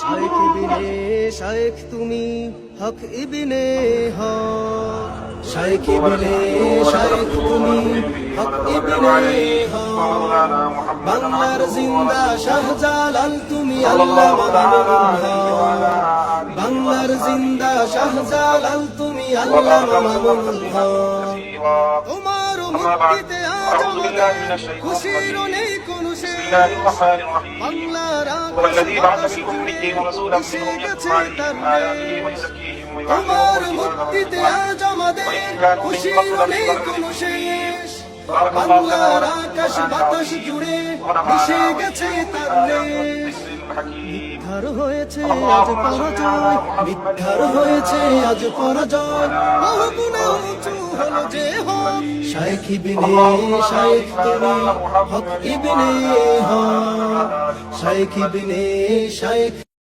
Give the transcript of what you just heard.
শাইখ ইবনে শাইখ তুমি হক ইবনে হক, শাইখ ইবনে শাইখ তুমি হক ইবনে হক। বাংলার জিন্দা শাহজালাল তুমি আল্লামা মামুনুল হক, বাংলার জিন্দা শাহজালাল তুমি আল্লামা মামুনুল হক। তোমার মুক্তিতে আজ আমাদের খুশির নেই কোনো শেষ, বাংলার আকাশ বাতাস জুড়ে মিশে গেছে তার রেশ। তোমার মুক্তিতে আজ আমাদের খুশির নেই কোনো শেষ, বাংলার আকাশ বাতাস জুড়ে মিশে গেছে তার রেশ। মিথ্যার হয়েছে আজ পরাজয়, মিথ্যার হয়েছে আজ পরাজয়, বহুগুণে উঁচু হলো যে হক। শাইখ ইবনে শাইখ তুমি হক ইবনে হক, শাইখ ইবনে শাইখ।